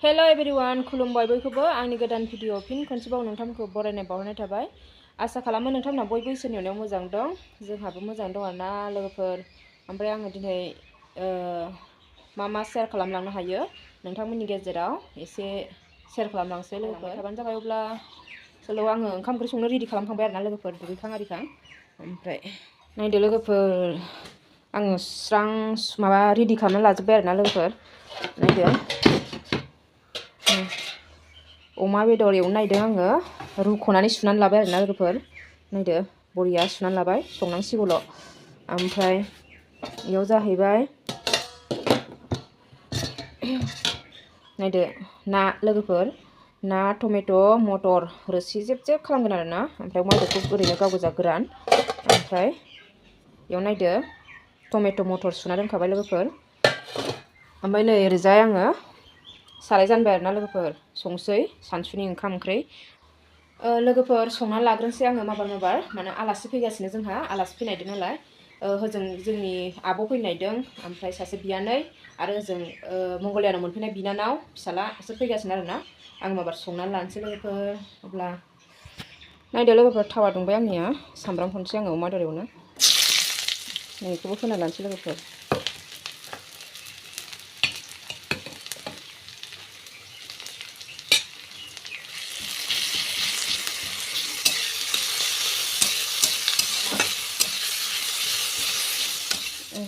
Hello everyone खुलुमबाय बयखौबो आंनि गोदान भिडिअ फिन खनसेबाव नोंथांमोनखौ बरायनाय बावहरनाय थाबाय। आसा खालामो नोंथांमोना बयबो इसोरनि अननायाव मोजां दं। जोंहाबो मोजां दं आरोना लोगोफोर। ओमफ्राय आङो दिनै मा शेयार खालामलांनो हायो नोंथांमोननि गेजेराव एसे शेयार खालामलांसै लोगोफोर। थाबानो जाबाय। अब्ला सोलोआव आङो ओंखाम ओंख्रि संनो रेडि खालामखांबाय आरोना लोगोफोर, दुगैखां आरिखां। ओमफ्राय नायदो लोगोफोर, आङो स्रां माबा रेडि खालामना लाजोब्बाय आरोना लोगोफोर। नायदो अमा बेदर एवनो नायदों आङो, रुख'नानै सुनानै लाबाय आरोना लोगोफोर। नायदो बरिया सुनानै लाबाय, संनांसिगौल'। ओमफ्राय बेयाव जाहैबाय नायदो ना लोगोफोर, ना टमेट' मटर रोसि जेब जेब खालामगोन आरोना। ओमफ्राय अमा बेदरखौ ओरैनो गाव गोजा गोरान। ओमफ्राय बेयाव नायदो टमेट' मटर सुना दोनखाबाय लोगोफोर। ओमफ्राय नै ओरैजाय आङो साराय जानबाय आरोना लोगोफोर, संसै सानसुनि ओंखाम ओंख्रि। लोगोफोर संनानै लाग्रोनोसै आङो माबार माने आलासि फैगासिनो, जोंहा आलासि फैनायदों नालाय। होजों जोंनि आब' फैनायदों, ओमफ्राय सासे बियानै आरो ओजों मंगलियानाव मोनफैनाय बिनानाव फिसाला बिसोर फैगासिनो आरोना। आं माबार संनानै लानोसै लोगोफोर। अब्ला नायदो लोगोफोर, थावा दुंबाय आंनिया, सामब्राम हरनोसै आङो अमा बेदर एवनो। नैखौबो होना लानोसै लोगोफोर।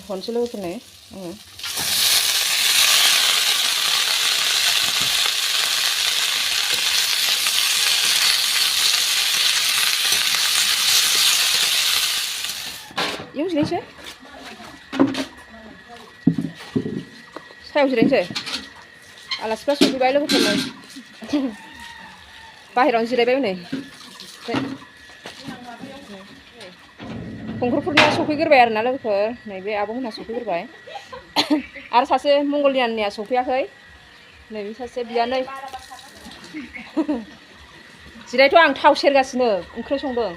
हरनोसै लोगोफोरनो आङो। इयाव जिरायनोसै, सायाव जिरायनोसै। आलासिफ्रा सफैबाय लोगोफोर, नै बाहेरायावनो जिरायबाय हनै। खंखुरफोरनिया सफैग्रोबाय आरोना लोगोफोर, नैबे आब'मोनहा सफैग्रोबाय। आरो सासे मंगलियाननिया सफैयाखै, नैबे सासे बियानै। जिरायथ' आं थाव सेरगासिनो, ओंख्रि संदों।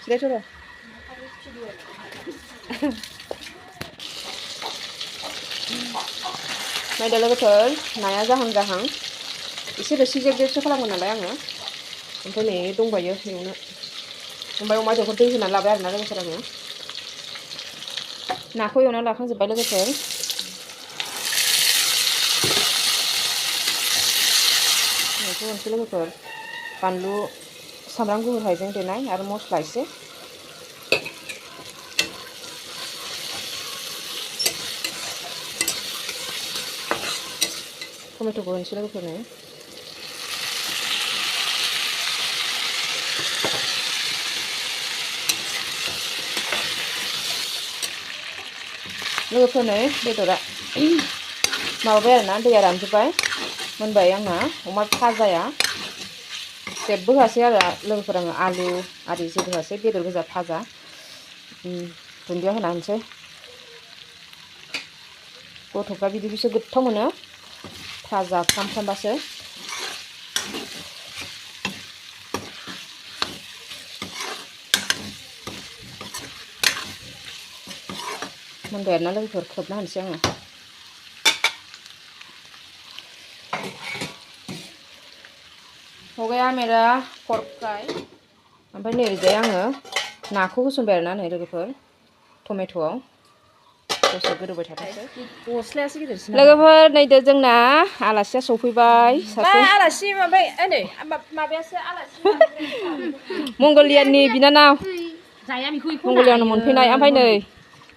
जिरायथ' र'। नायदो लोगोफोर, नाया जाहां जाहां एसे रोसि जेब जेबसो खालामगोन नालाय आङो। ओमफ्राय नै दंबायो एवनो। ओमफ्राय अमा बेदरखौ दै होनानै लाबाय आरोना लोगोफोर आङो। नाखौ एवनानै लाखांजोब्बाय लोगोफोर। नाखौ होनोसै लोगोफोर, बानलु सामब्राम गुफुर हाइजें देनाय आरो मस्ला एसे। टमेट'खौ होनोसै लोगोफोरनो। लोगोफोरनो बेदरा माबाबाय आरोना, दैया रानजोब्बाय, मोनबाय आंना अमा भाजाया। जेबो होआसै आरो लोगोफोर, आङो आलु आरि जेबो होआसै, बेदर गोजा भाजा। दुन्दिया होना होनोसै। गथ'फ्रा बिदिखौसो गोथाव मोनो, भाजा फ्राम फ्रामबासो। मोनबाय आरोना लोगोफोर, खोबना होनोसै आङो। हो गया मेरा पर्क फ्राय। ओमफ्राय नै ओरैजाय आङो नाखौ होसनबाय आरोना नै लोगोफोर, टमेट'आव दसे गोदौबाय थाथोंसै। गस्लायासो गिदिरसिन लोगोफोर, नायदो जोंना आलासिया सफैबाय सासे। आलासि नै माबायासो आलासि मंगलियाननि बिनानाव, मंगलियानाव मोनफैनाय। ओमफ्राय नै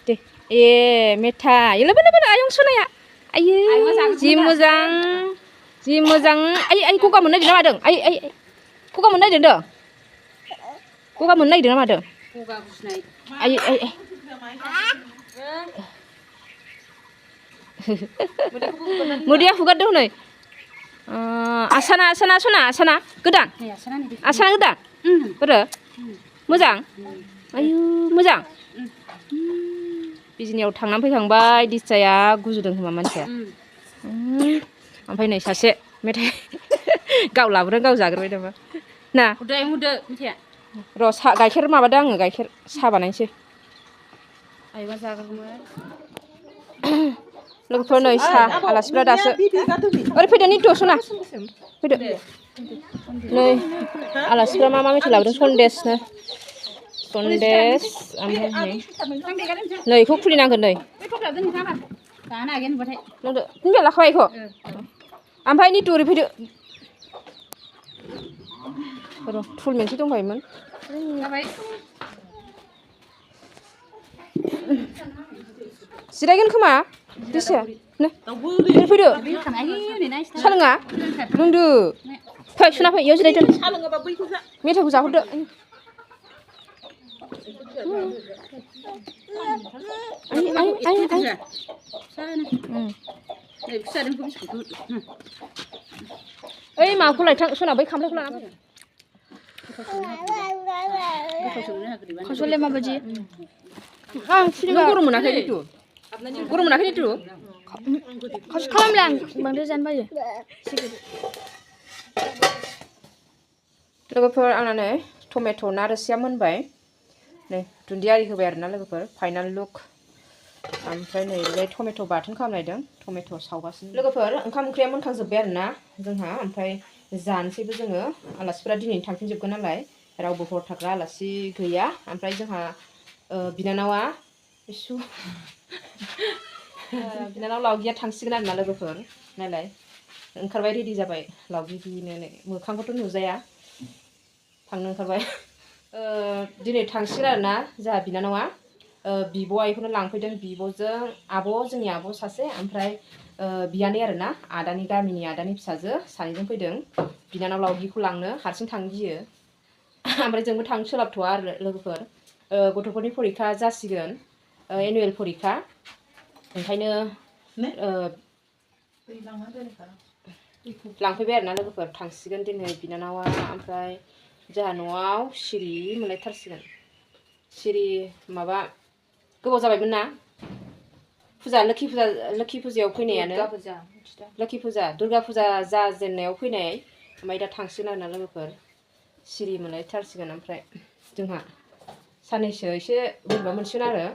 दे ए मेथाइ लोबो लोबो आयं सनाया, आयै जि मोजां जि मोजां। आइ गगा मोननो नागिरदों ना मादों? आइ गगा मोननो नागिरदों द'? गगा मोननो नागिरदों ना मादों? गगा गुजुनाय। आइ मोदैया हुगारदों हनै। आसाना आसाना सना, आसाना गोदान, आसाना गोदान बोरो मोजां? आयु मोजां। बिजिनियाव थांनानै फैखांबाय, दिस्टाया गुजुदों खोमा मानसिया। ओमफ्राय नै सासे मेथाइ गाव लाबोदों, गाव जाग्रोबाय नामा ना? हुदो मेथाइया र' गाइखेर माबादों आङो, गाइखेर साहा बानायनोसै। आइबा जाग्रोगौमोन। लोगोफोर नै सा आलासिफ्रा दासो ओरै फैदो नितु सना फैदो नै आलासिफ्रा मा मेथाइ लाबोदों सन्देसनो सन्देस ओमफ्राय नै इखौ खुलिनांगोन नै नोंदो निबाय लाखाबाय इखौ ओमफ्राय नितु ओरै फैदो र' थुल मोनसे दंबायोमोन जिरायगोन खोमा दिसे नो फैदो सालोङा नोंदो फै सुना फै इयाव जिरायदो मेथाइखौ जाहरदो ओइ माबाखौ लायथां सना बै खामफ्लायखौ लाना फै खासले माबायदि नों गरम मोनाखै नितु गरम मोनाखै नितु खास खालामला आं बांद्राय जानो बायो लोगोफोर आंना नै टमेट' ना रोसिया मोनबाय नै दुन्दिया आरि होबाय आरोना लोगोफोर फाइनाल लुक ओमफ्राय नै ओरैजाय टमेट' बाथोन खालामनायदों टमेट' सावगासिनो लोगोफोर ओंखाम ओंख्रिया मोनखांजोब्बाय आरोना जोंहा ओमफ्राय जानोसैबो जोङो आलासिफोरा दिनै थांफिनजोबगोन नालाय रावबो हर थाग्रा आलासि गैया ओमफ्राय जोंहा बिनानावा बिनानाव लावगिया थांसिगोन आरोना लोगोफोर नालाय ओंखारबाय रेडि जाबाय लावगिनो मोखांखौथ' नुजाया थांनो ओंखारबाय दिनै थांसिगोन आरोना जोंहा बिनानावा बिब' आइखौनो लांफैदों बिब'जों आब' जोंनि आब' सासे ओमफ्राय बियानै आरोना आदानि गामिनि आदानि फिसाजो सानैजों फैदों बिनानाव लावगिखौ लांनो हारसिं थांनो गियो ओमफ्राय जोंबो थांनो सोलाबथ'वा आरो लोगोफोर गथ'फोरनि फरिखा जासिगोन एनुवेल फरिखा ओंखायनो लांफैबाय आरोना लोगोफोर थांसिगोन दिनै बिनानावा ओमफ्राय जोंहा न'आव सिरि मोनलायथारसिगोन सिरि माबा गोबाव जाबायमोन ना फुजा लोखि फुजायाव फैनायानो लोखि फुजा दुर्गा फुजा जाजेननायाव फैनाय ओमफ्राय दा थांसिगोन आरोना लोगोफोर सिरि मोनलायथारसिगोन ओमफ्राय जोंहा साननैसो एसे बोरैबा मोनसिगोन आरो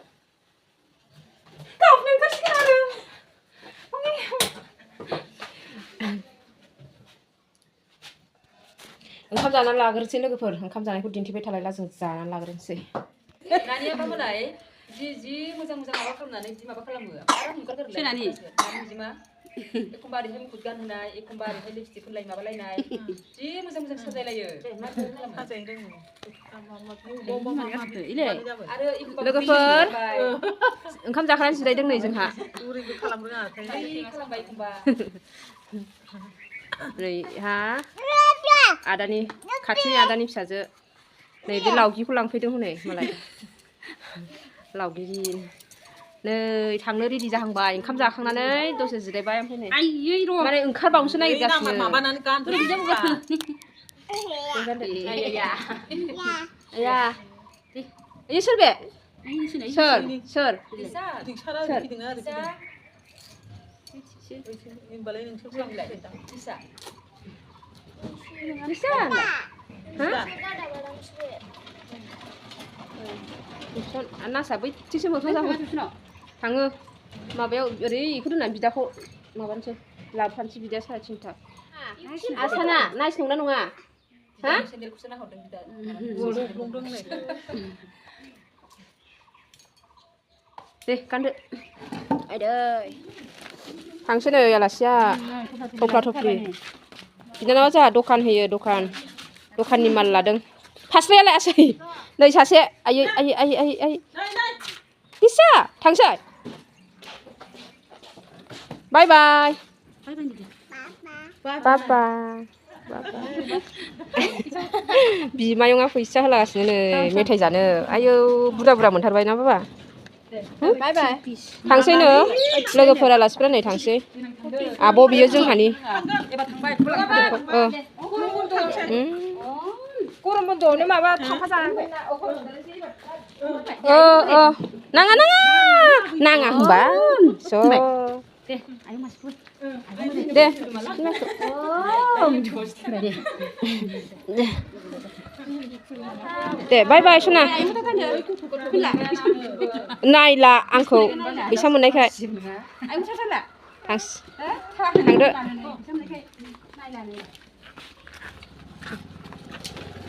गाबनो ओंखारसिगोन आरो ओंखाम जानानै लाग्रोसै लोगोफोर ओंखाम जानायखौ दिन्थिबाय थालायला जों जानानै लाग्रोनोसै नानि आफामोनाय जि मोजां माबा खालामनानै जि माबा खालामो आरो ओंखारगोरलाय नानि बिदिमा एखमबा ओरैहाय मुकुट गानहोनाय एखमबा ओरैहाय लिपस्टिक फोनलाय माबालायनाय जि मोजां साजायलायो लोगोफोर ओंखाम जाखानानै जिरायदों नै जोंहा नैहा आदानि खाथिनि आदानि फिसाजो नै बे लावगिखौ लांफैदों हनै मालाय लावगि नै थांनो रेडि जाहांबाय ओंखाम जाखांनानै दसे जिरायबाय ओमफ्राय नै माने ओंखारबावनोसो नागिरगासिनो आया सोर बे सोर नासा बैथिंसो मोखां जाबाय थाङो माबायाव ओरै इखौ दोननानै बिदाखौ माबानोसै लाबोफानोसै बिदाया 3:30 आसाना नाइस नंना नङा हा सेन्देलखौसो नाहरदों बिदा दे गानदो आइदै थांसै नै आलासिया थफ्ला थफ्लि बिनानावा जोंहा दखान होयो दखाननि माल लादों फास्राया लायासै नै सासे आयै दिसा थांसै बाय बाय बिमायंआ फैसा होलागासिनो नै मेथाइ जानो आयौ बुरजा मोनथारबाय ना बाबा थांसै नो लोगोफोर आलासिफोरा नै थांसै आब' बियो जोंहानि गरम बन्द'आवनो माबा थांफा जानांगोन नाङा होनबा दे दे बाय बाय सना नायला आंखौ फैसा मोननायखाय थांदो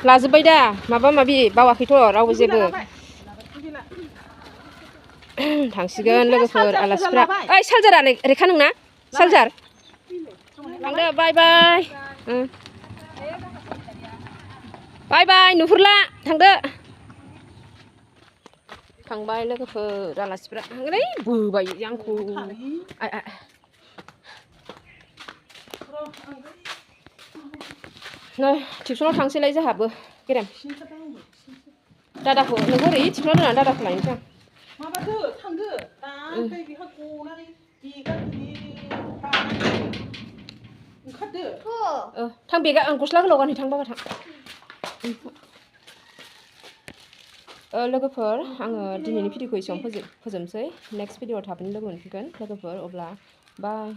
लाजोब्बाय दा माबा माबि बावाखैथ' रावबो जेबो थांसिगोन लोगोफोर आलासिफ्रा ओइ सालजारा रेखा नोंना सालजार थांदो बाय बाय बाय बाय नुहुरला थांदो थांबाय लोगोफोर आलासिफ्रा ओरै बोबाय आंखौ नै टिउसनाव थांसैलाय जोंहाबो गेरेम दादाखौ नोंखौ ओरै टिउसनाव दोननानै दादाखौ लायनोसै आं माबादो थांदो दा ओमफ्राय बेहा गनानै ओंखारदो थां बेगा गस्ला गोलाव गानहै थां बाबा थां लोगोफोर आङो दिनैनि भिडिअखौ एसेबां फोजोबनोसै नेक्स्ट भिडिअआव थाबैनो लोगो मोनफिनगोन लोगोफोर अब्ला बाय